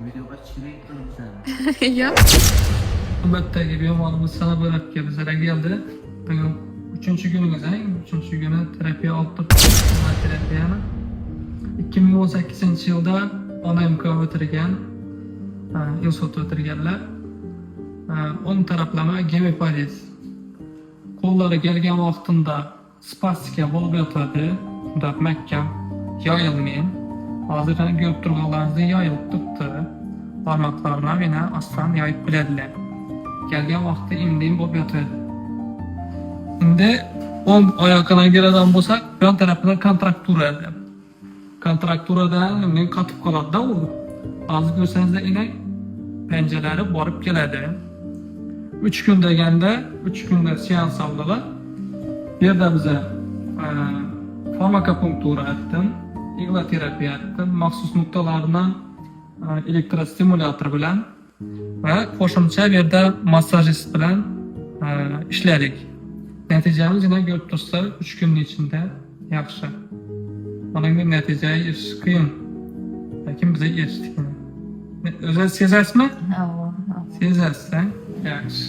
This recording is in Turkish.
Videoga chiqib turibsan. Ya. Navbatdagi bemorimiz sana bo'layotgan bizlarga keldi. Bugun 3-kunimiz, 3-kuni terapiya olib turibmiz. Terapiyani 2018-yilda ONMK o'tirgan, institut o'tirganlar. O'ng taraflama gemopariz. Qo'llari kelgan vaqtida spastika bo'lib yotadi. Unda mahkam yoyilmagan. Hozir ko'rib turganlaringizdek yoyilib turibdi. Barmoqlarini yana aslan yoyib biladilar. Kelgan vaqtda indin bo'lib yotadi. Endi o'ng oyoqqa keladigan bo'lsak, yon tarafida kontraktura. Kontrakturadan qotib qoladi-da u. Hozir ko'rsangizlar ina panjalari borib keladi. 3 kun deganda 3 kunda seans oldilar. Bu yerda biza farmakopunktura etdim, igla terapiya etdim, maxsus nuqtalarni elektrostimulyator bilan va qo'shimcha bu yerda massajist bilan ishladik. Natijamiz yana ko'rib turibsizlar, 3 kunning ichida yaxshi. Mana bu natijaga erishish qiyin. Lekin biz erishdik. O'zingiz sezasizmi? Ha. Sezasiz, yaxshi.